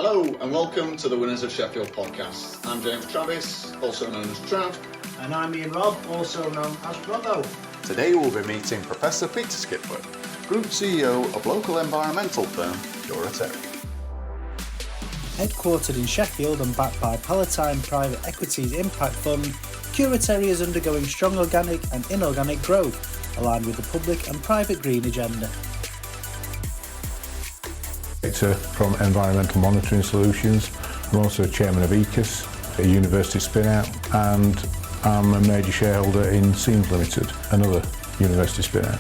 Hello and welcome to the Winners of Sheffield podcast. I'm James Travis, also known as Trav. And I'm Ian Rob, also known as Robbo. Today we'll be meeting Professor Peter Skipworth, Group CEO of local environmental firm Cura Terrae. Headquartered in Sheffield and backed by Palatine Private Equity's Impact Fund, Cura Terrae is undergoing strong organic and inorganic growth, aligned with the public and private green agenda. From Environmental Monitoring Solutions. I'm also chairman of ECAS, a university spin-out, and I'm a major shareholder in Seams Limited, another university spin-out.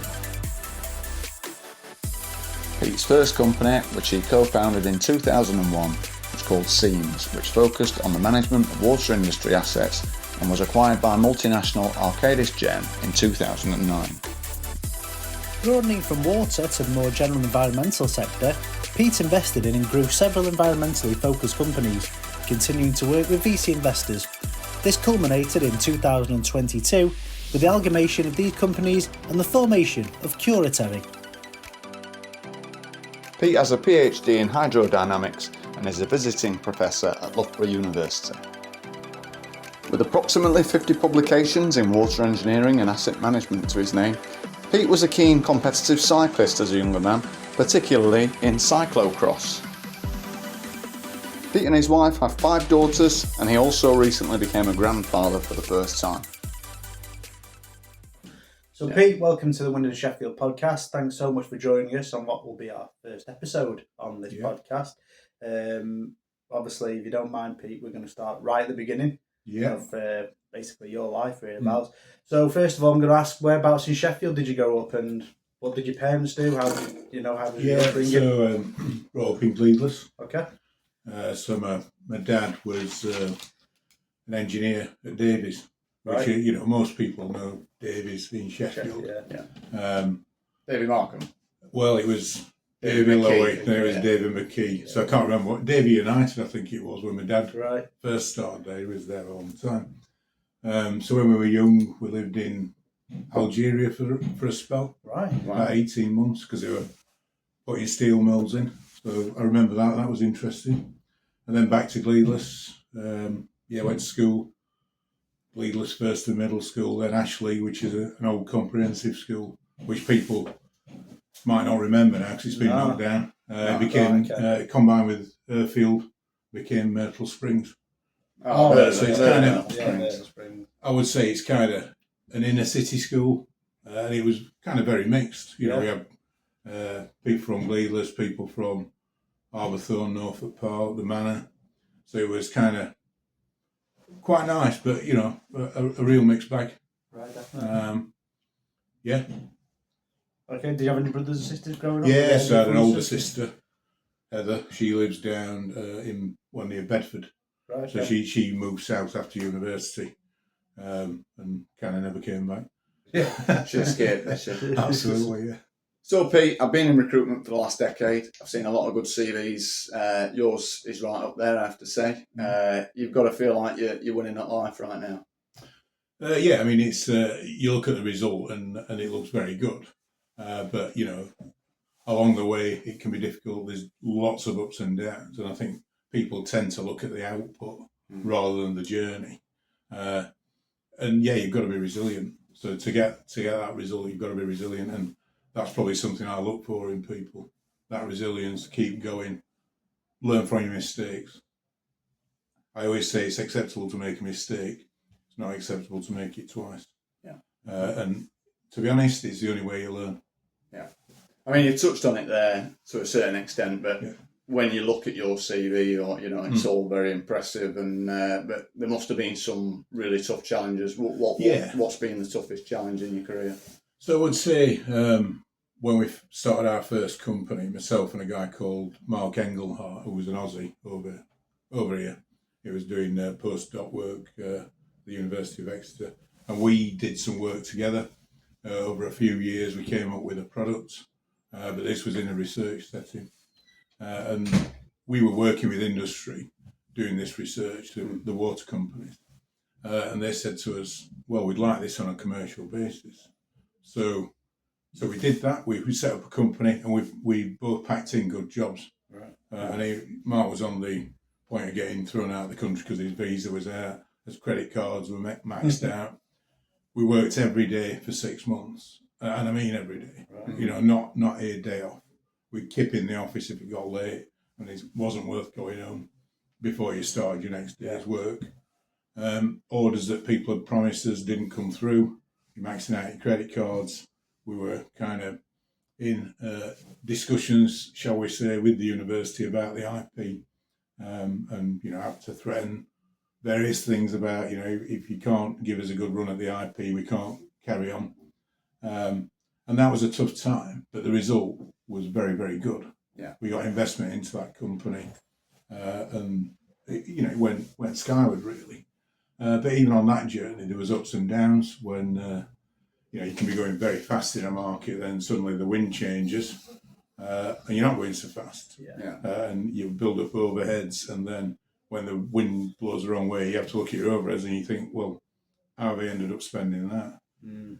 Pete's first company, which he co-founded in 2001, was called Seams, which focused on the management of water industry assets and was acquired by multinational Arcadis Gem in 2009. Broadening from water to the more general environmental sector, Pete invested in and grew several environmentally focused companies, continuing to work with VC investors. This culminated in 2022 with the amalgamation of these companies and the formation of Cura Terrae. Pete has a PhD in Hydrodynamics and is a visiting professor at Loughborough University. With approximately 50 publications in water engineering and asset management to his name, Pete was a keen competitive cyclist as a younger man, particularly in cyclo-cross. Pete and his wife have 5 daughters, and he also recently became a grandfather for the first time. So Pete, welcome to the Winners of Sheffield podcast. Thanks so much for joining us on what will be our first episode on this podcast. Obviously, if you don't mind, Pete, we're going to start right at the beginning of basically your life, really. So first of all, I'm going to ask, whereabouts in Sheffield did you grow up, and what did your parents do? How did you Brought up in Gleadless. Okay. So my dad was an engineer at Davy's, which most people know Davy's in Sheffield. Davy Markham. Well, it was Davy Lowy, then it was Davy McKee. Yeah. So I can't remember what Davy United, I think it was, when my dad first started there. He was there all the time. So when we were young, we lived in Algeria for a spell, about 18 months, because they were putting steel mills in. So I remember that was interesting. And then back to Gleadless. Went to school, Gleadless first and middle school, then Ashley, which is an old comprehensive school, which people might not remember now because it's been knocked down. It became combined with Airfield, became Myrtle Springs. So it's kind of, I would say it's kind of an inner city school, and it was kind of very mixed. We had people from Gleadless, people from Arbourthorne, Norfolk Park, the Manor. So it was kind of quite nice, but a real mixed bag. Right, definitely. Okay. Did you have any brothers and sisters growing up? Yes, I had an older sister, Heather. She lives down in near Bedford. Right. So she moved south after university. And kind of never came back. Yeah, she escaped. Absolutely, yeah. So Pete, I've been in recruitment for the last decade. I've seen a lot of good CVs. Yours is right up there, I have to say. You've got to feel like you're winning at life right now. I mean, it's you look at the result and it looks very good. But along the way it can be difficult. There's lots of ups and downs, and I think people tend to look at the output rather than the journey. And you've got to be resilient. So to get that result, you've got to be resilient, and that's probably something I look for in people. That resilience, keep going, learn from your mistakes. I always say it's acceptable to make a mistake. It's not acceptable to make it twice. Yeah. And to be honest, it's the only way you learn. Yeah. I mean, you touched on it there to a certain extent, but when you look at your CV, it's all very impressive, and but there must have been some really tough challenges. What's been the toughest challenge in your career? So I would say when we started our first company, myself and a guy called Mark Engelhart, who was an Aussie over here, he was doing postdoc work at the University of Exeter, and we did some work together over a few years. We came up with a product, but this was in a research setting. And we were working with industry doing this research, the water companies, and they said to us, well, we'd like this on a commercial basis. So we did that. We set up a company, and we both packed in good jobs. And Mark was on the point of getting thrown out of the country because his visa was out, his credit cards were maxed out. We worked every day for 6 months, and I mean every day. Not a day off. We'd kip in the office if it got late, and it wasn't worth going home before you started your next day's work. Orders that people had promised us didn't come through. You're maxing out your credit cards. We were kind of in discussions, shall we say, with the university about the IP, and had to threaten various things about, if you can't give us a good run at the IP, we can't carry on. And that was a tough time, but the result was very, very good. Yeah. We got investment into that company, and it went skyward really. But even on that journey, there was ups and downs when you can be going very fast in a market, then suddenly the wind changes, and you're not going so fast, and you build up overheads, and then when the wind blows the wrong way, you have to look at your overheads and you think, well, how have I ended up spending that?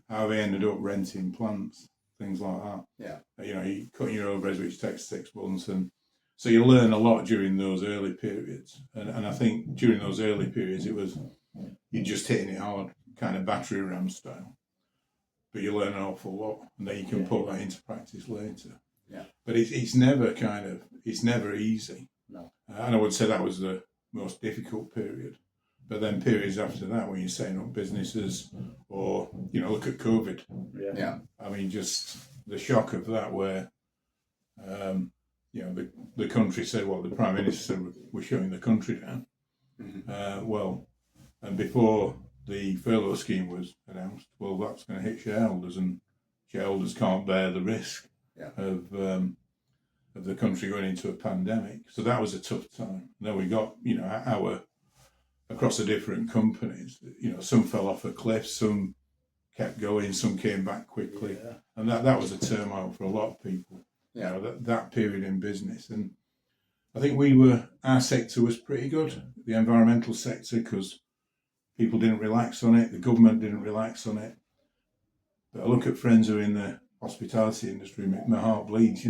How have I ended up renting plants? Things like that. You're cutting your overheads, which takes 6 months, and so you learn a lot during those early periods. And I think during those early periods, it was you're just hitting it hard, kind of battery ram style. But you learn an awful lot, and then you can put that into practice later. But it's never easy. No. And I would say that was the most difficult period. But then periods after that, when you're setting up businesses, or look at COVID. I mean, just the shock of that, where the country said, well, the Prime Minister said we're shutting the country down. And before the furlough scheme was announced, well, that's going to hit shareholders, and shareholders can't bear the risk of the country going into a pandemic. So that was a tough time. Then we got, across the different companies, some fell off a cliff, some kept going, some came back quickly. And that was a turmoil for a lot of people, that period in business. And I think our sector was pretty good, the environmental sector, because people didn't relax on it, the government didn't relax on it. But I look at friends who are in the hospitality industry, my heart bleeds,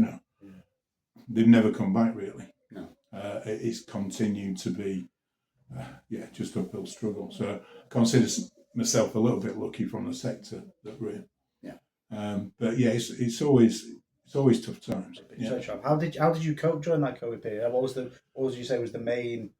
They've never come back really. No. It's continued to be, just uphill struggle. So I consider myself a little bit lucky from the sector that we're in. But it's always tough times. So, Trav, how did you cope during that COVID period? What would you say was the main,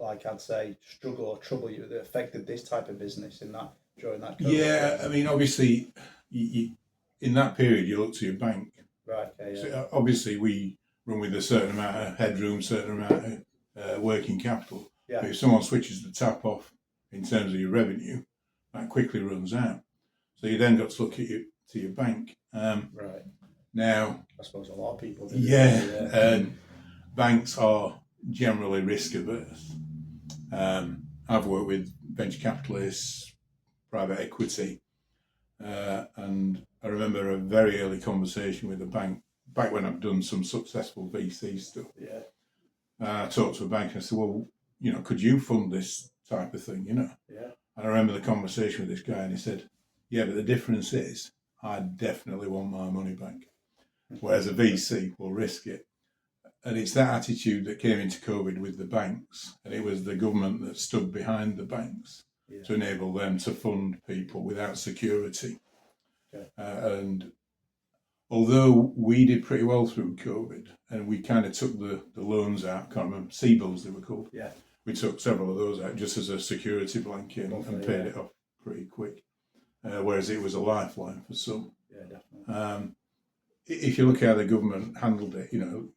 I'd say, struggle or trouble that affected this type of business during that COVID period? I mean, obviously, you in that period you look to your bank. Right. Okay. So obviously, we run with a certain amount of headroom, certain amount of working capital. But if someone switches the tap off in terms of your revenue, that quickly runs out. So you then got to look at your bank. Right. Now, I suppose a lot of people do. Banks are generally risk averse. I've worked with venture capitalists, private equity, and I remember a very early conversation with a bank back when I'd done some successful VC stuff. I talked to a bank and I said, well, could you fund this type of thing, And I remember the conversation with this guy, and he said, but the difference is I definitely want my money back, whereas a VC will risk it. And it's that attitude that came into COVID with the banks, and it was the government that stood behind the banks to enable them to fund people without security. And although we did pretty well through COVID, and we kind of took the loans out, can't remember, C-bills they were called. We took several of those out just as a security blanket and paid it off pretty quick, whereas it was a lifeline for some. Definitely. If you look at how the government handled it, you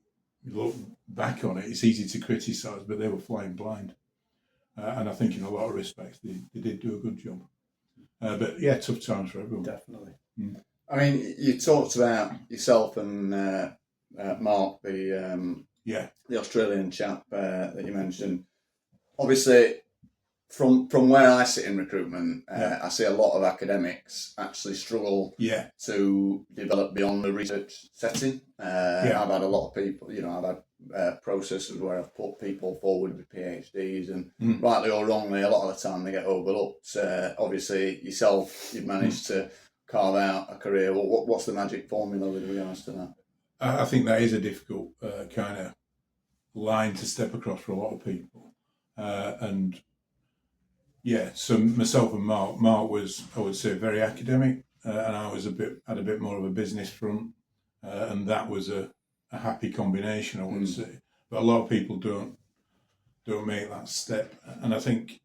look back on it, it's easy to criticise, but they were flying blind. And I think in a lot of respects, they did do a good job. But tough times for everyone. Definitely. I mean, you talked about yourself and Mark, the Australian chap that you mentioned. Obviously, from where I sit in recruitment, I see a lot of academics actually struggle to develop beyond the research setting. I've had a lot of people, I've had processes where I've put people forward with PhDs, and rightly or wrongly, a lot of the time they get overlooked. Obviously, yourself, you've managed to carve out a career. What's the magic formula with regards to that? I think that is a difficult kind of line to step across for a lot of people. And yeah, so myself and Mark was, I would say, very academic, and I was had a bit more of a business front, and that was a happy combination, I would say. But a lot of people don't make that step, and I think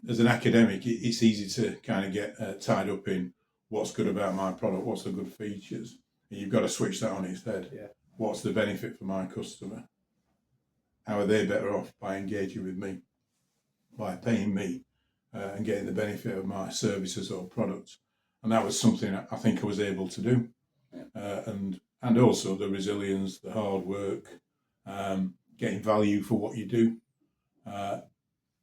as an academic, it's easy to kind of get tied up in what's good about my product, what's the good features. And you've got to switch that on its head. Yeah. What's the benefit for my customer? How are they better off by engaging with me, by paying me, and getting the benefit of my services or products? And that was something I think I was able to do. And also the resilience, the hard work, getting value for what you do.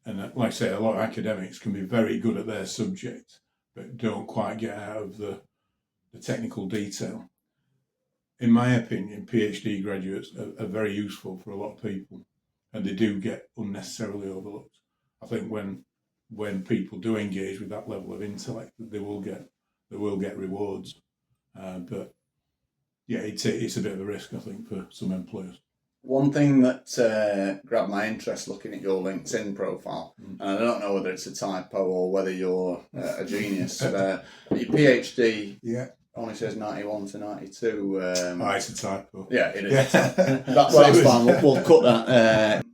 And like I say, a lot of academics can be very good at their subject, but don't quite get out of the technical detail. In my opinion, PhD graduates are very useful for a lot of people, and they do get unnecessarily overlooked. I think when people do engage with that level of intellect, they will get rewards. But yeah, it's a bit of a risk, I think, for some employers. One thing that grabbed my interest looking at your LinkedIn profile, and I don't know whether it's a typo or whether you're a genius, but your PhD only says 91 to 92. It's a typo. Yeah, it is. That's fine. We'll cut that.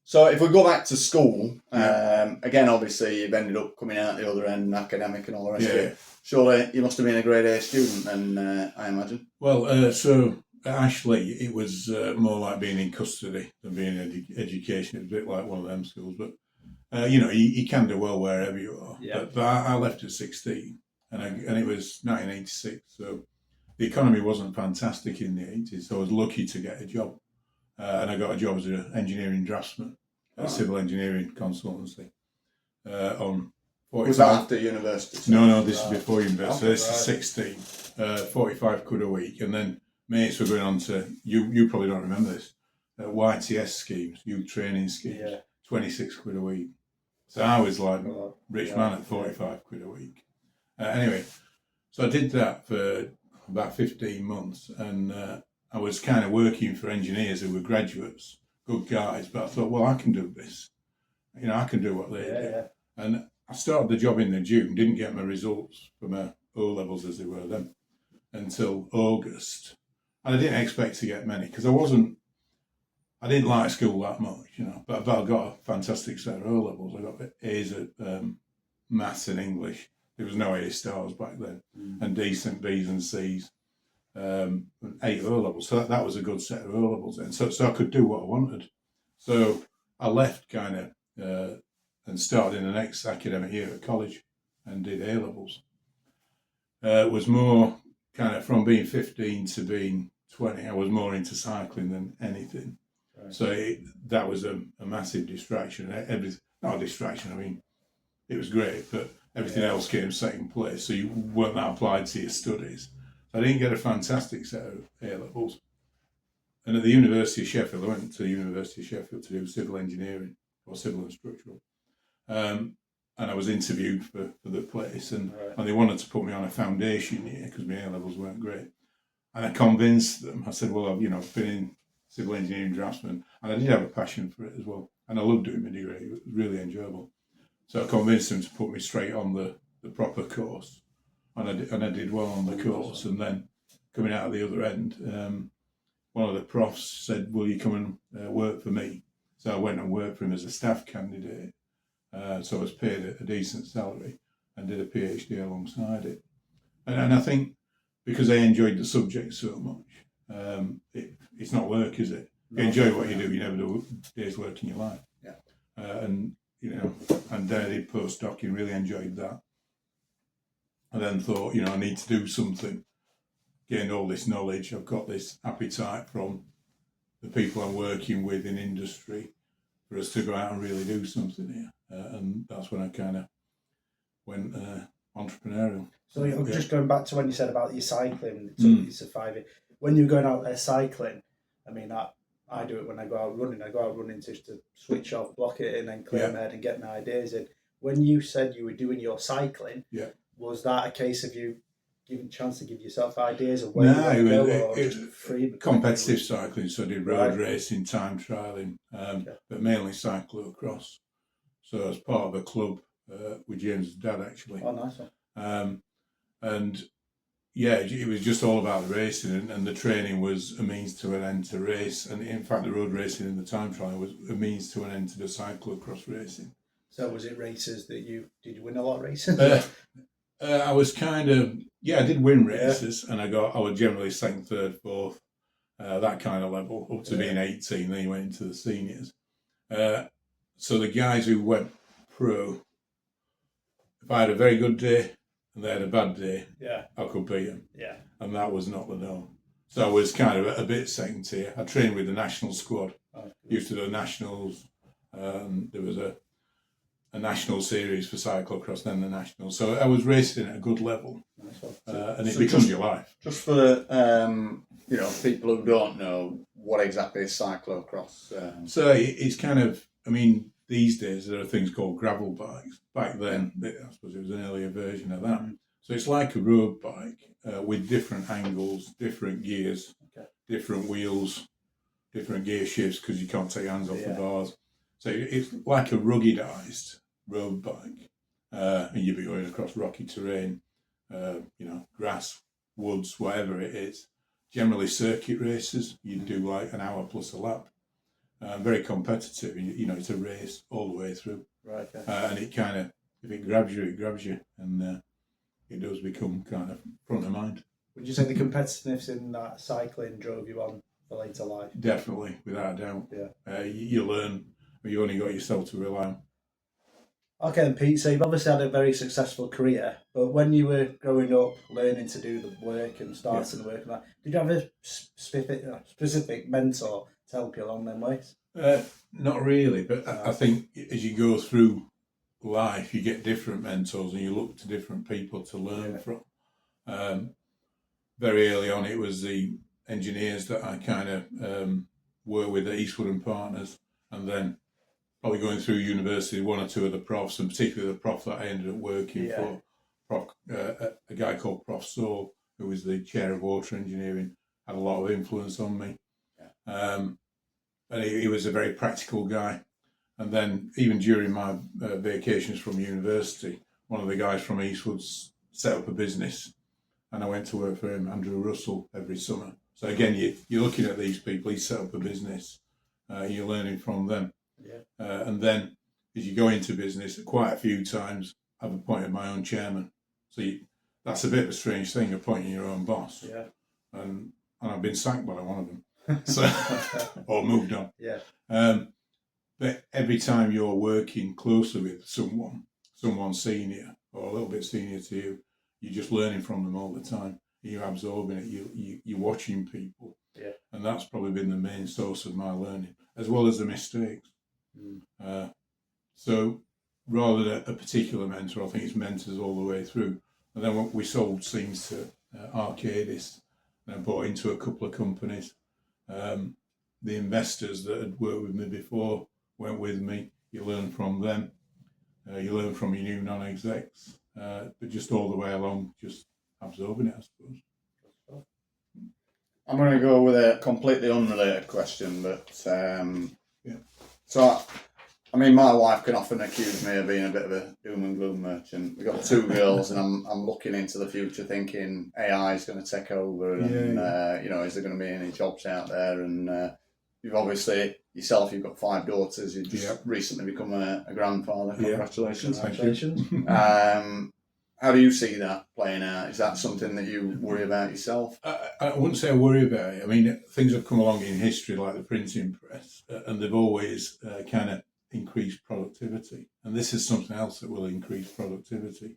So if we go back to school, again, obviously you've ended up coming out the other end, academic and all the rest of it. Surely you must have been a grade A student then, I imagine. Well, so at Ashley, it was more like being in custody than being in education. It's a bit like one of them schools, but you can do well wherever you are. Yeah. But I left at 16, and it was 1986, so the economy wasn't fantastic in the 80s. So I was lucky to get a job, and I got a job as an engineering draftsman at a civil engineering consultancy. On 45. Was that after university? No, this is before university. So this is 16, 45 quid a week, and then mates were going on to, you probably don't remember this, YTS schemes, youth training schemes, 26 quid a week. So I was like rich man at 45 quid a week. Anyway, so I did that for about 15 months, and I was kind of working for engineers who were graduates, good guys, but I thought, well, I can do this. I can do what they do. Yeah. And I started the job in the June, didn't get my results for my O-levels as they were then until August. And I didn't expect to get many because I didn't like school that much, but I got a fantastic set of O-levels. I got A's at maths and English. There was no A stars back then, and decent B's and C's, 8 O-levels. So that was a good set of O-levels then. So I could do what I wanted. So I left kind of and started in the next academic year at college and did A-levels. It was more kind of from being 15 to being 20, I was more into cycling than anything. Right. So that was a massive distraction. Not a distraction, I mean, it was great, but everything else came second place. So you weren't that applied to your studies. So I didn't get a fantastic set of A-levels. And at the University of Sheffield, I went to the University of Sheffield to do civil engineering or civil and structural. And I was interviewed for the place, and they wanted to put me on a foundation year because my A-levels weren't great. And I convinced them. I said, well, I've been in civil engineering draftsman, and I did have a passion for it as well. And I loved doing my degree. It was really enjoyable. So I convinced them to put me straight on the proper course. And I did well on the course. And then coming out of the other end, one of the profs said, will you come and work for me? So I went and worked for him as a staff candidate. So I was paid a decent salary and did a PhD alongside it. And I think because I enjoyed the subject so much, it's not work, is it? If you enjoy what you do, you never do a day's work in your life. Yeah. And then I did postdocing, really enjoyed that. I then thought, I need to do something, gained all this knowledge. I've got this appetite from the people I'm working with in industry for us to go out and really do something here. And that's when I kind of went entrepreneurial. So just going back to when you said about your cycling, it took you to 5 years. When you're going out there cycling, I mean, I do it when I go out running. I go out running just to switch off, block it in, and clear my head and get my ideas in. When you said you were doing your cycling, was that a case of you given a chance to give yourself ideas of where you want to go, or just free? Competitive cycling, so I did road racing, time trialling, but mainly cyclo-cross. So I was part of a club with James' dad, actually. Oh, nice one. And yeah, it was just all about the racing, and the training was a means to an end to race. And in fact, the road racing and the time trial was a means to an end to the cyclo-cross racing. So was it races that did you win a lot of races? I was kind of, I did win races, and I was generally second, third, fourth, that kind of level, up to being 18. Then you went into the seniors. So the guys who went pro, if I had a very good day and they had a bad day, I could beat them. Yeah. And that was not the norm. So I was kind of a bit second tier. I trained with the national squad. Used to do nationals. There was a national series for cyclocross, then the nationals. So I was racing at a good level, and it becomes your life. Just for people who don't know, what exactly is cyclocross? So it's kind of, these days there are things called gravel bikes. Back then, I suppose it was an earlier version of that. So it's like a road bike with different angles, different gears, different wheels, different gear shifts, because you can't take your hands off the bars. So it's like a ruggedized road bike, and you'll be going across rocky terrain, grass, woods, whatever it is. Generally circuit races, you do like an hour plus a lap. Very competitive, it's a race all the way through. Right. Okay. And it kind of, if it grabs you, it grabs you, and it does become kind of front of mind. Would you say the competitiveness in that cycling drove you on for later life? Definitely, without a doubt. Yeah. You learn, you only got yourself to rely on. Okay, then Pete, so you've obviously had a very successful career, but when you were growing up, learning to do the work and starting the work and that, did you have a specific mentor to help you along them ways? Not really, but I think as you go through life, you get different mentors and you look to different people to learn from. Very early on, it was the engineers that I kind of worked with at Eastwood and Partners, and then probably going through university, one or two of the profs, and particularly the prof that I ended up working for, a guy called Prof Saul, who was the chair of water engineering, had a lot of influence on me. And he was a very practical guy. And then even during my vacations from university, one of the guys from Eastwood set up a business, and I went to work for him, Andrew Russell, every summer. So again, you're looking at these people. He set up a business. You're learning from them. And then as you go into business, quite a few times I've appointed my own chairman. So that's a bit of a strange thing, appointing your own boss. And I've been sacked by one of them. So, or moved on. But every time you're working closely with someone senior or a little bit senior to you, you're just learning from them all the time. You're absorbing it. You're watching people, and that's probably been the main source of my learning, as well as the mistakes. So rather than a particular mentor, I think it's mentors all the way through. And then when we sold scenes to Arcadis, and I bought into a couple of companies. The investors that had worked with me before went with me. You learn from them. You learn from your new non-execs, but just all the way along, just absorbing it, I suppose. I'm going to go with a completely unrelated question, but So, my wife can often accuse me of being a bit of a doom and gloom merchant. We've got two girls, and I'm looking into the future, thinking AI is going to take over, and is there going to be any jobs out there? And you've obviously yourself, you've got 5 daughters. You've just recently become a grandfather. Congratulations! Congratulations. How do you see that playing out? Is that something that you worry about yourself? I wouldn't say I worry about it. Things have come along in history, like the printing press, and they've always kind of increased productivity. And this is something else that will increase productivity.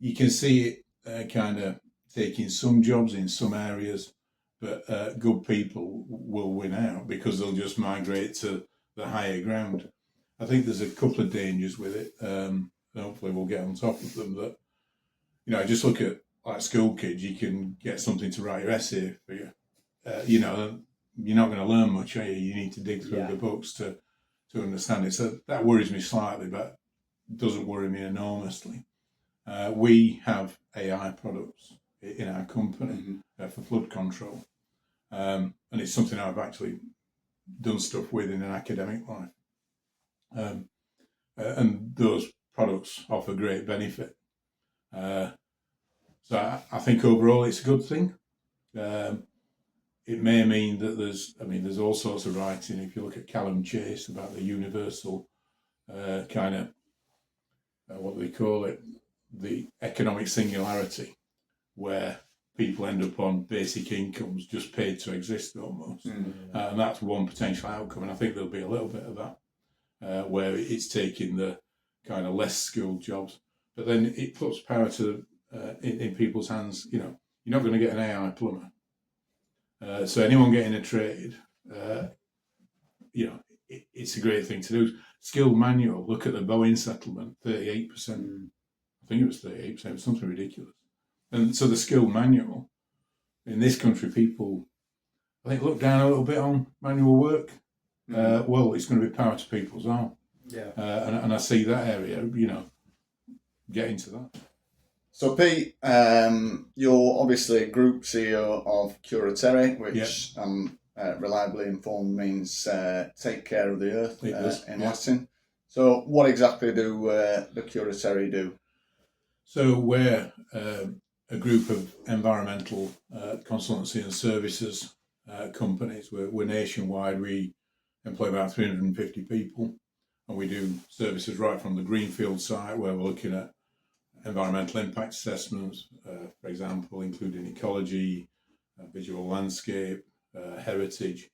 You can see it kind of taking some jobs in some areas, but good people will win out because they'll just migrate to the higher ground. I think there's a couple of dangers with it. Hopefully we'll get on top of them. That just look at like school kids. You can get something to write your essay for you. You're not going to learn much, are you? You need to dig through the books to understand it. So that worries me slightly, but doesn't worry me enormously. We have AI products in our company for flood control. And it's something I've actually done stuff with in an academic life. And those products offer great benefit. So I think overall it's a good thing. It may mean that there's all sorts of writing. If you look at Callum Chase about the universal kind of, what do they call it, the economic singularity, where people end up on basic incomes just paid to exist almost. And that's one potential outcome. And I think there'll be a little bit of that, where it's taking the kind of less skilled jobs. But then it puts power to in people's hands. You know, you're not going to get an AI plumber. So anyone getting a trade, you know, it's a great thing to do. Skilled manual, look at the Boeing settlement, 38%. I think it was 38%, something ridiculous. And so the skilled manual, in this country, people, I think, look down a little bit on manual work. Well, it's going to be power to people's arm. Yeah. And I see that area, you know, get into that. So Pete, you're obviously Group CEO of Cura Terrae, which I'm reliably informed means take care of the earth in Latin. So what exactly do the Cura Terrae do? So we're a group of environmental consultancy and services companies. We're nationwide. We employ about 350 people, and we do services right from the greenfield site, where we're looking at environmental impact assessments, for example, including ecology, visual landscape, heritage.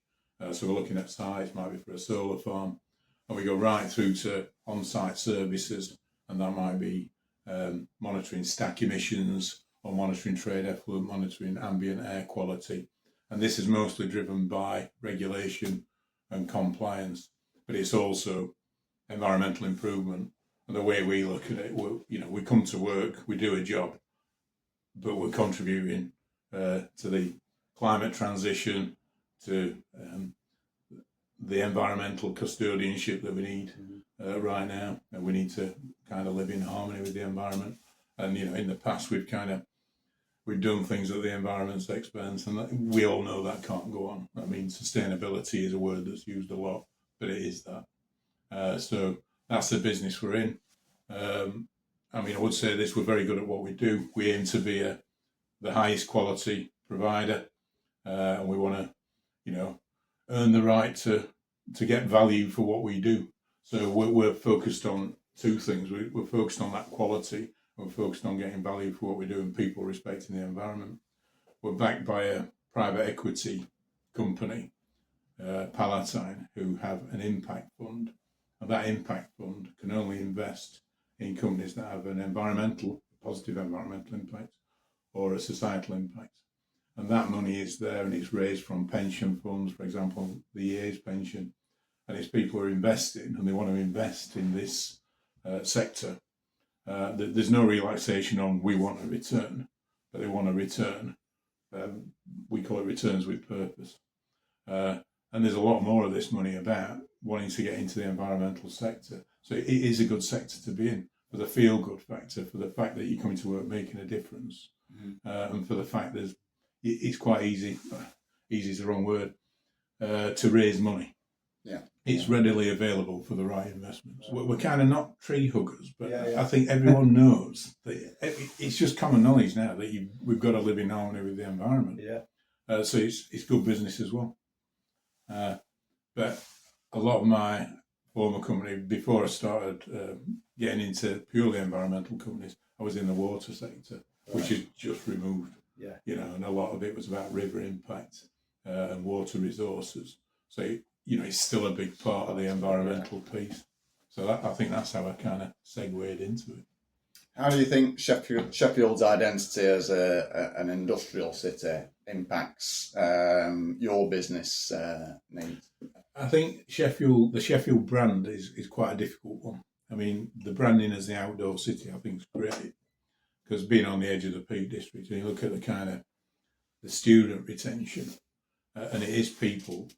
So we're looking at sites, might be for a solar farm, and we go right through to on-site services, and that might be monitoring stack emissions or monitoring trade effluent, monitoring ambient air quality. And this is mostly driven by regulation and compliance, but it's also environmental improvement. And the way we look at it, we come to work, we do a job, but we're contributing to the climate transition, to the environmental custodianship that we need right now. And we need to kind of live in harmony with the environment. And, you know, in the past, we've done things at the environment's expense, and we all know that can't go on. I mean, sustainability is a word that's used a lot, but it is that. So that's the business we're in. I mean, I would say this, we're very good at what we do. We aim to be the highest quality provider, and we want to, you know, earn the right to get value for what we do. So we're focused on two things. We're focused on that quality, and we're focused on getting value for what we do and people respecting the environment. We're backed by a private equity company, Palatine, who have an impact fund. And that impact fund can only invest in companies that have an positive environmental impact or a societal impact. And that money is there, and it's raised from pension funds, for example, the EA's pension. And it's people who are investing, and they want to invest in this sector. There's no relaxation on we want a return, but they want a return. We call it returns with purpose. And there's a lot more of this money about wanting to get into the environmental sector. So it is a good sector to be in, for the feel-good factor, for the fact that you're coming to work making a difference, and for the fact that it's quite easy is the wrong word, to raise money. Yeah, it's readily available for the right investments. We're kind of not tree huggers, but I think everyone knows that it's just common knowledge now that we've got to live in harmony with the environment. So it's good business as well. But a lot of my former company, before I started getting into purely environmental companies, I was in the water sector, which is just removed. You know, and a lot of it was about river impact and water resources. So it's still a big part of the environmental piece. So I think that's how I kind of segued into it. How do you think Sheffield's identity as an industrial city impacts your business needs? I think the Sheffield brand is quite a difficult one. I mean, the branding as the outdoor city, I think, is great, because being on the edge of the Peak District, and you look at the kind of the student retention, and it is people.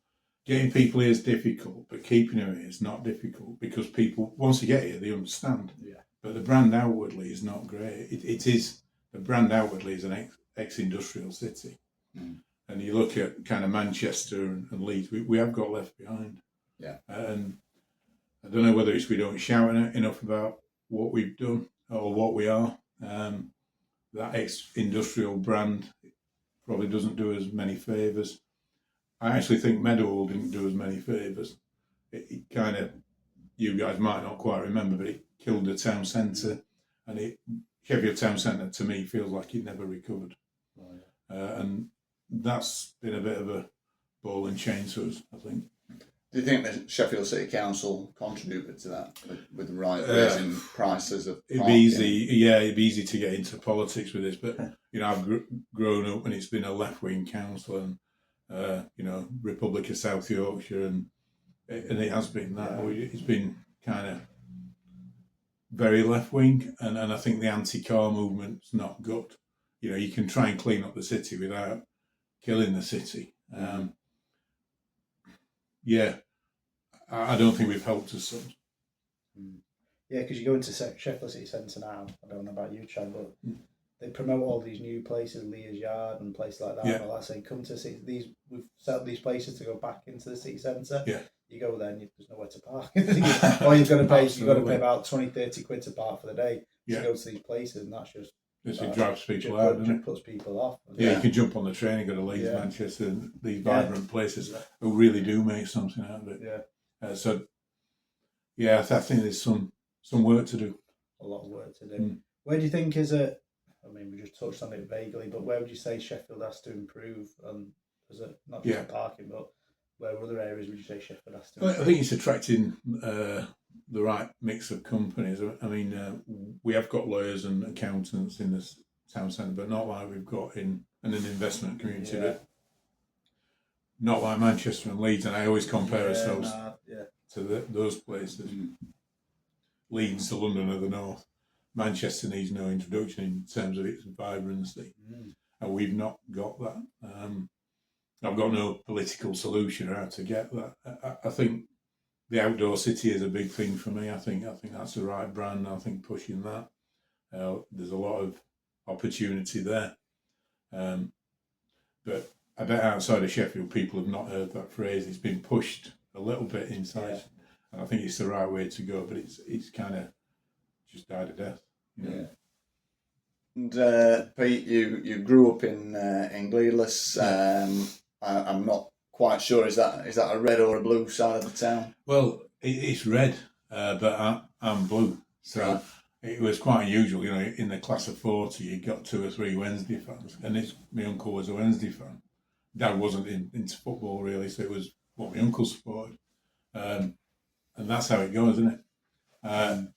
Getting people here is difficult, but keeping them here is not difficult, because people, once you get here, they understand. But the brand outwardly is not great. The brand outwardly is an ex-industrial city. And you look at kind of Manchester and Leeds, we have got left behind. Yeah. And I don't know whether it's we don't shout enough about what we've done or what we are. That ex-industrial brand probably doesn't do as many favours. I actually think Meadowhall didn't do as many favours. It kind of, you guys might not quite remember, but it killed the town centre, and Sheffield town centre to me feels like it never recovered. And that's been a bit of a ball and chain to us, I think. Do you think the Sheffield City Council contributed to that with the right raising prices of parking? It'd be easy to get into politics with this, but I've grown up and it's been a left-wing council, and Republic of South Yorkshire, and it has been that. It's been kind of very left-wing, and I think the anti-car movement's not good. You can try and clean up the city without killing the city. I don't think we've helped us some. Yeah, because you go into Sheffield City Centre now, I don't know about you, Trav, but they promote all these new places, Leah's Yard and places like that. And all that, saying, come to we've set up these places to go back into the city centre. Yeah. You go there and there's nowhere to park. Or you've got to pay about 20-30 quid to park for the day to go to these places, and that's just... It drives people out, doesn't it? Puts people off. You can jump on the train and go to Leeds, Manchester, and these vibrant places who really do make something out of it. I think there's some work to do. A lot of work to do. Where do you think we just touched on it vaguely, but where would you say Sheffield has to improve? Not just parking, but where other areas would you say Sheffield has to improve? I think it's attracting the right mix of companies. I mean, we have got lawyers and accountants in the town centre, but not like we've got in an investment community. But not like Manchester and Leeds, and I always compare ourselves to those places. Leeds, the London of the North. Manchester needs no introduction in terms of its vibrancy, and we've not got that. I've got no political solution how to get that. I think the outdoor city is a big thing for me. I think that's the right brand. I think pushing that, there's a lot of opportunity there. But I bet outside of Sheffield, people have not heard that phrase. It's been pushed a little bit inside, and I think it's the right way to go. But it's kind of just died a death. And Pete, you grew up in Gleadless. I'm not quite sure. Is that a red or a blue side of the town? Well, it's red, but I'm blue. So it was quite unusual. In the class of 40, you got 2 or 3 Wednesday fans, and my uncle was a Wednesday fan. Dad wasn't into football really, so it was what my uncle supported, and that's how it goes, isn't it?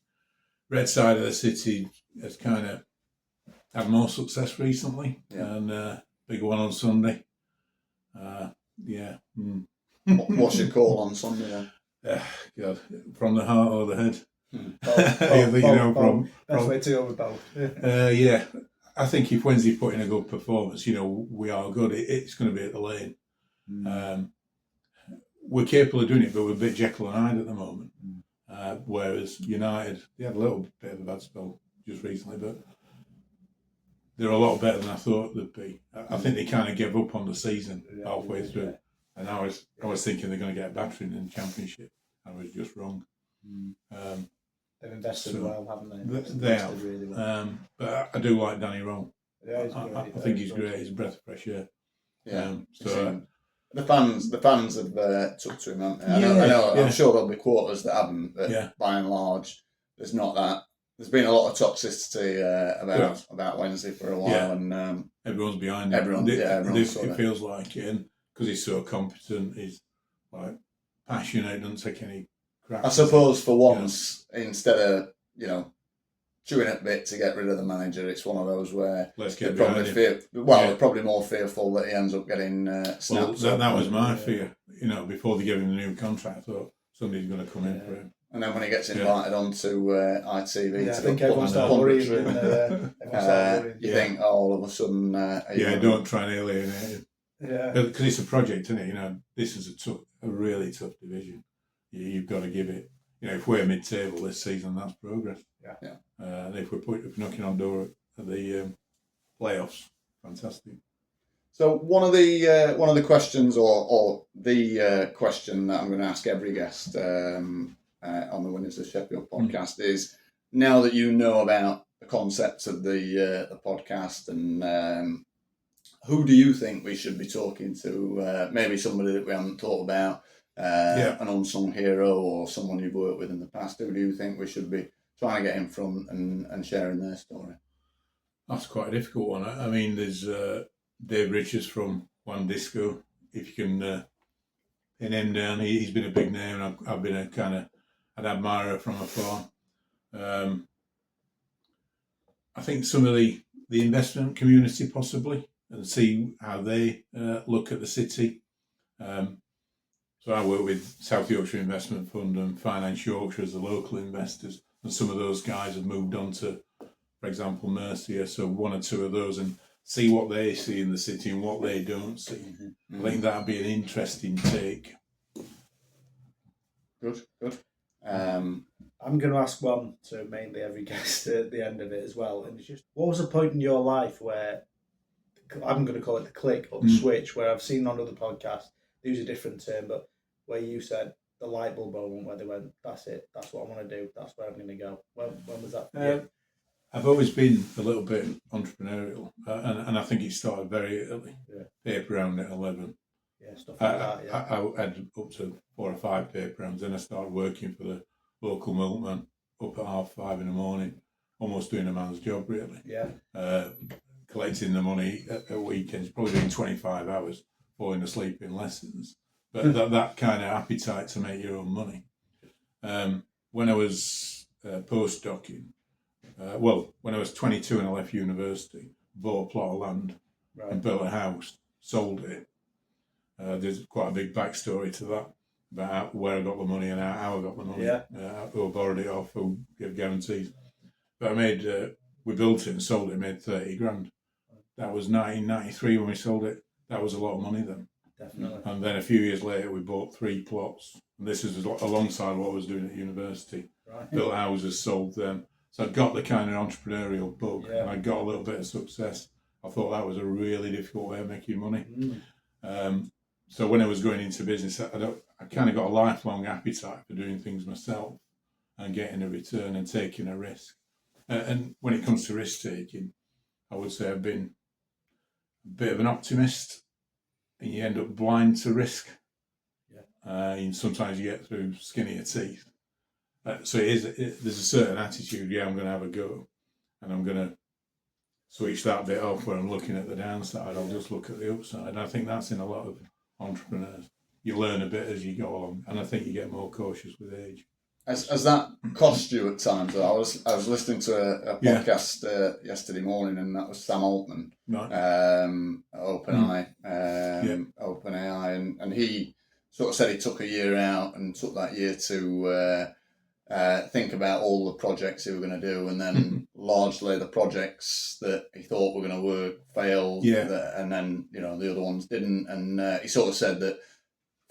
Red side of the city has kind of had more success recently, and big one on Sunday. What's your call on Sunday then? God, from the heart or the head? Best way to go with both. I think if Wednesday put in a good performance, we are good. It's going to be at the Lane. We're capable of doing it, but we're a bit Jekyll and Hyde at the moment. Whereas United, they had a little bit of a bad spell just recently, but they're a lot better than I thought they'd be. I think they kind of gave up on the season halfway through, and I was thinking they're going to get a battering in the Championship. I was just wrong. They've invested well, haven't they? They have. Really well. But I do like Danny Rowe. Yeah, I think he's great. He's a breath of fresh air. The fans have took to him, haven't they? I know. I'm sure there'll be quarters that haven't, but by and large, there's not that. There's been a lot of toxicity about Wednesday for a while, and everyone's behind him. It feels like it, because he's so competent. He's like passionate, doesn't take any crap. I suppose for once, instead of chewing at a bit to get rid of the manager, it's one of those where they're probably more fearful that he ends up getting snapped. Well, that was my fear. Before they gave him the new contract, I thought somebody's going to come in for him. And then when he gets invited onto ITV, I think everyone started worrying. You think, all of a sudden, don't try and alienate him. Yeah, because it's a project, isn't it? This is a really tough division. You've got to give it. If we're mid-table this season, that's progress. Yeah. And if we're knocking on door at the playoffs, fantastic. So one of the questions, or the question that I'm going to ask every guest on the Winners of Sheffield podcast is, now that you know about the concepts of the podcast, and who do you think we should be talking to? Maybe somebody that we haven't thought about, an unsung hero, or someone you've worked with in the past. Who do you think we should be trying to get in front and sharing their story? That's quite a difficult one. I mean, there's Dave Richards from One Disco. If you can pin him down, he's been a big name, and I've been a kind of an admirer from afar. I think some of the investment community possibly, and see how they look at the city. So I work with South Yorkshire Investment Fund and Finance Yorkshire as the local investors, and some of those guys have moved on to, for example, Mercia. So one or two of those, and see what they see in the city and what they don't see. I think that'd be an interesting take. Good. I'm going to ask one to mainly every guest at the end of it as well, and it's just, what was the point in your life where, I'm going to call it the click or the switch, where I've seen on other podcasts, they use a different term, but where you said the light bulb moment, where they went, that's it, that's what I want to do, that's where I'm going to go. When was that for you? I've always been a little bit entrepreneurial, and I think it started very early. Paper round at 11. Yeah, stuff like that. Yeah. I had up to 4 or 5 paper rounds. Then I started working for the local milkman up at 5:30 in the morning, almost doing a man's job really. Yeah. Collecting the money at weekends, probably doing 25 hours, falling asleep in lessons. But that kind of appetite to make your own money. When I was postdocing, when I was 22 and I left university, bought a plot of land and built a house, sold it. There's quite a big backstory to that, about where I got the money and how I got the money. Who borrowed it off, who gave guarantees. But we built it and sold it, made 30 grand. That was 1993 when we sold it. That was a lot of money then. Definitely. And then a few years later, we bought 3 plots. And this is alongside what I was doing at university. Built houses, sold them. So I got the kind of entrepreneurial bug, and I got a little bit of success. I thought that was a really difficult way of making money. So when I was going into business, I kind of got a lifelong appetite for doing things myself and getting a return and taking a risk. And when it comes to risk taking, I would say I've been a bit of an optimist, and you end up blind to risk. And sometimes you get through skinnier teeth. So there's a certain attitude. I'm going to have a go, and I'm going to switch that bit off where I'm looking at the downside. I'll just look at the upside. And I think that's in a lot of entrepreneurs. You learn a bit as you go along, and I think you get more cautious with age. Has that cost you at times? I was listening to a podcast yesterday morning, and that was Sam Altman, OpenAI, and he sort of said he took a year out and took that year to think about all the projects he were going to do, and then largely the projects that he thought were going to work failed, and then the other ones didn't, and he sort of said that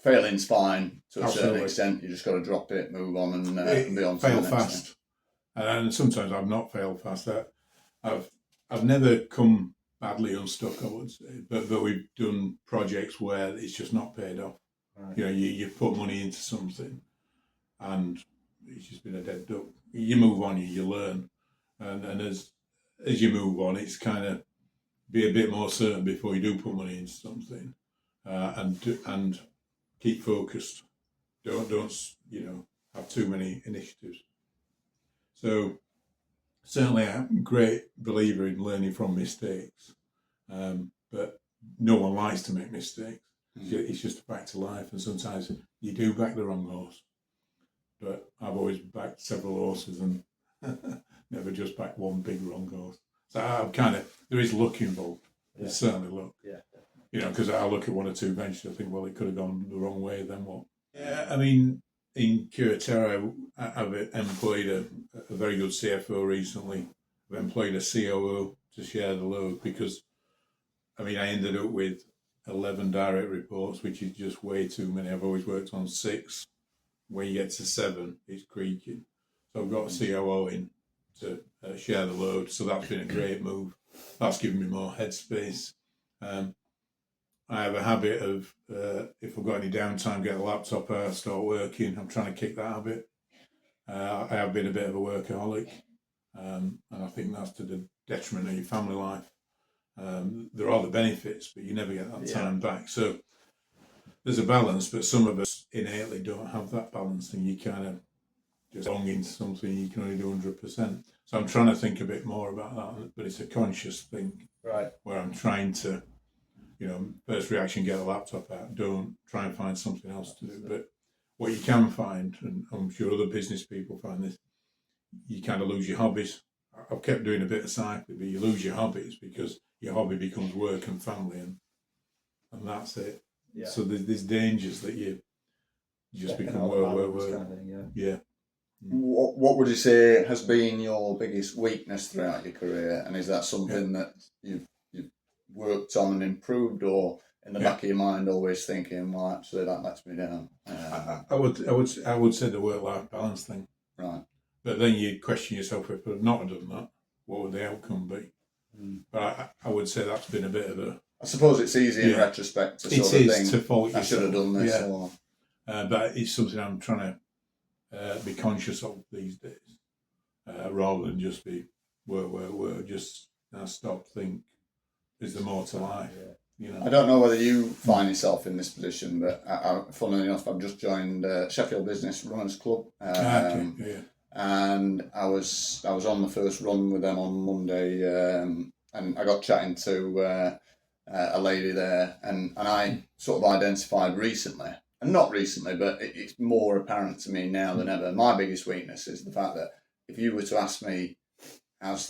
failing's fine to a certain extent. You just got to drop it, move on, and be on to the next fast. thing. And sometimes I've not failed fast. I've never come badly unstuck, I would say, but we've done projects where it's just not paid off. You put money into something, and it's just been a dead duck. You move on, you learn, and as you move on, it's kind of be a bit more certain before you do put money into something, and keep focused. Don't have too many initiatives. So certainly I'm a great believer in learning from mistakes, but no one likes to make mistakes. It's just a fact of life, and sometimes you do back the wrong horse. But I've always backed several horses and never just backed one big wrong horse. So I'm there is luck involved. There's certainly luck. Because I look at one or two ventures, I think, well, it could have gone the wrong way, then what? Yeah, I mean, in Cura Terrae, I've employed a very good CFO recently. I've employed a COO to share the load because, I ended up with 11 direct reports, which is just way too many. I've always worked on 6. When you get to 7, it's creaking. So I've got a COO in to share the load. So that's been a great move. that's given me more headspace. I have a habit of, if I've got any downtime, get a laptop out, start working. I'm trying to kick that habit. I have been a bit of a workaholic, and I think that's to the detriment of your family life. There are the benefits, but you never get that time back. So there's a balance, but some of us innately don't have that balance, and you kind of just belong into something you can only do 100%. So I'm trying to think a bit more about that, but it's a conscious thing, right? Where I'm trying to, first reaction, get a laptop out, don't try and find something else to do. But what you can find, and I'm sure other business people find this, you kind of lose your hobbies. I've kept doing a bit of cycling, but you lose your hobbies because your hobby becomes work and family, and that's it. Yeah. So there's dangers that you just become work. Kind of thing, yeah. What would you say has been your biggest weakness throughout your career, and is that something that you've worked on and improved, or in the back of your mind always thinking, well, actually that lets me down? I would say the work-life balance thing. Right. But then you question yourself, if I'd not done that, what would the outcome be? But I would say that's been a bit of a... I suppose it's easy in retrospect to sort of think, to fault yourself. I should have done this. Or... but it's something I'm trying to be conscious of these days, rather than just be work. Just stop, think, is there more to life? I don't know whether you find yourself in this position, but funnily enough, I've just joined Sheffield Business Runners Club. And I was on the first run with them on Monday, and I got chatting to a lady there, and I sort of identified recently, and not recently, but it's more apparent to me now than ever. My biggest weakness is the fact that if you were to ask me, how's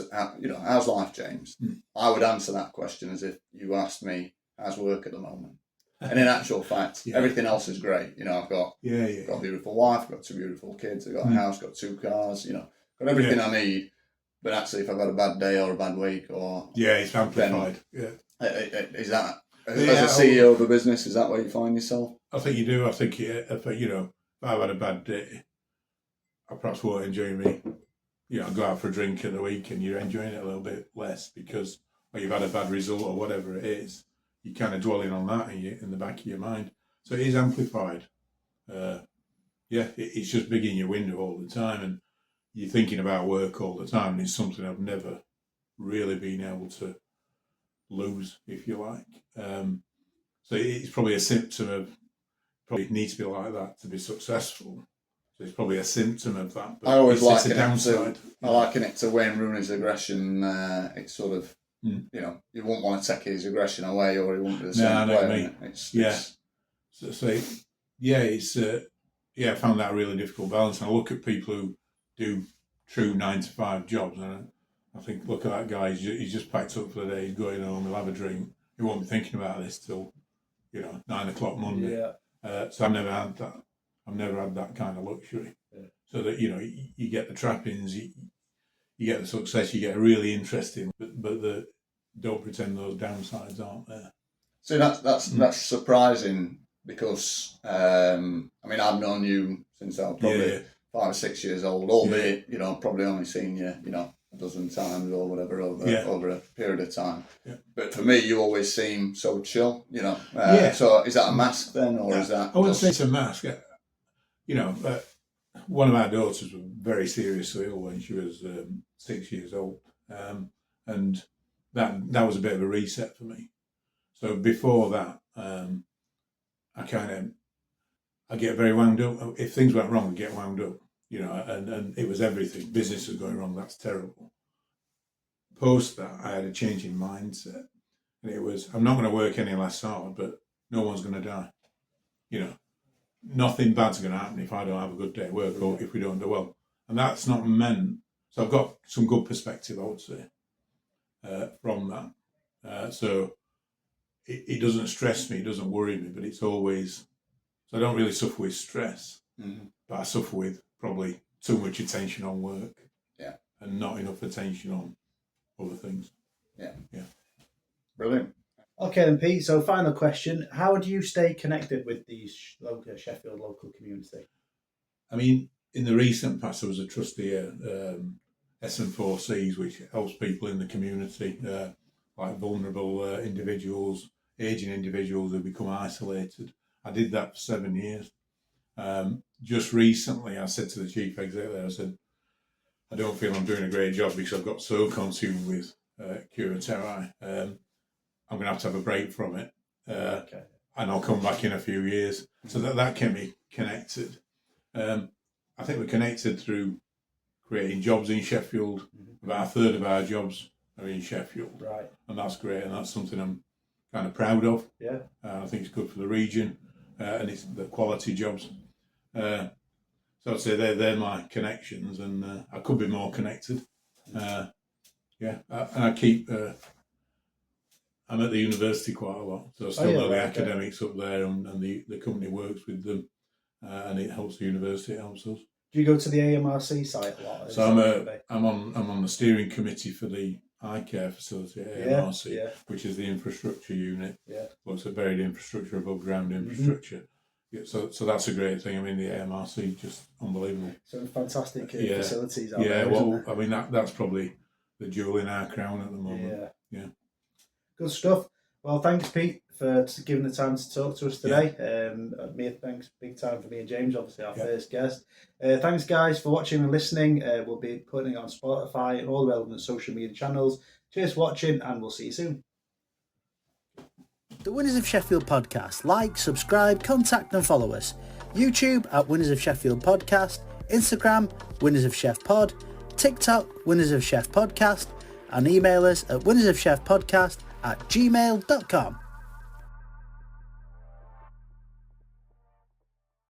life, James, I would answer that question as if you asked me, how's work at the moment? And in actual fact, everything else is great. I've got got a beautiful wife, I've got 2 beautiful kids, I've got a house, got 2 cars, got everything I need. But actually, if I've got a bad day or a bad week, or it's amplified. Is that as a CEO of a business? Is that where you find yourself? I think you do. I think if I've had a bad day, I perhaps won't enjoy me. Go out for a drink at the week, and you're enjoying it a little bit less because you've had a bad result or whatever it is. You're kind of dwelling on that in the back of your mind. So it is amplified. It's just big in your window all the time, and you're thinking about work all the time. And it's something I've never really been able to lose, if you like. So it's probably a symptom of, probably needs to be like that to be successful. So it's probably a symptom of that. But I always liken it to, I liken it to Wayne Rooney's aggression. It's sort of, you wouldn't want to take his aggression away, or he wouldn't be the same player. I found that a really difficult balance. And I look at people who do true 9-to-5 jobs, and I think, look at that guy. He's just packed up for the day. He's going home. He'll have a drink. He won't be thinking about this till 9 o'clock Monday. So I've never had that. I've never had that kind of luxury. So that you get the trappings, you get the success, you get really interesting, but don't pretend those downsides aren't there. So that's surprising, because I've known you since I was probably 5 or 6 years old, albeit probably only seen you a dozen times or whatever over a period of time. But for me, you always seem so chill. So is that a mask then, or is that? I wouldn't say it's a mask. One of our daughters was very seriously ill when she was 6 years old, and that was a bit of a reset for me. So before that, I get very wound up. If things went wrong, I get wound up. And it was everything. Business was going wrong. That's terrible. Post that, I had a change in mindset, and it was, I'm not going to work any less hard, but no one's going to die. Nothing bad's going to happen if I don't have a good day at work, or if we don't do well. And that's not meant. So I've got some good perspective, I would say, from that. So it doesn't stress me, it doesn't worry me, but it's always, so I don't really suffer with stress, but I suffer with probably too much attention on work and not enough attention on other things. Brilliant. Okay then, Pete, so final question. How do you stay connected with the Sheffield local community? In the recent past, I was a trustee at SM4Cs, which helps people in the community, like vulnerable individuals, aging individuals who become isolated. I did that for 7 years. Just recently, I said to the chief executive, I said, I don't feel I'm doing a great job because I've got so consumed with Cura Terrae. I'm going to have a break from it. Okay. And I'll come back in a few years. So that can be connected. I think we're connected through creating jobs in Sheffield. About a third of our jobs are in Sheffield. Right. And that's great. And that's something I'm kind of proud of. Yeah. I think it's good for the region. And it's the quality jobs. So I'd say they're my connections. And I could be more connected. And I keep... I'm at the university quite a lot, so I still know the academics up there, and the company works with them, and it helps the university, it helps us. Do you go to the AMRC site a lot? So I'm on the steering committee for the eye care facility at AMRC, which is the infrastructure unit. Yeah, looks at buried infrastructure, above ground infrastructure. Yeah, so that's a great thing. I mean, the AMRC just unbelievable. Some fantastic facilities out there. I mean that's probably the jewel in our crown at the moment. Yeah. Good stuff. Well, thanks, Pete, for giving the time to talk to us today. Thanks, big time for me and James, obviously our first guest. Thanks, guys, for watching and listening. We'll be putting it on Spotify and all the relevant social media channels. Cheers for watching, and we'll see you soon. The Winners of Sheffield podcast. Like, subscribe, contact and follow us. YouTube at Winners of Sheffield podcast. Instagram, Winners of Chef Pod. TikTok, Winners of Chef Podcast. And email us at winnersofchefpodcast@gmail.com.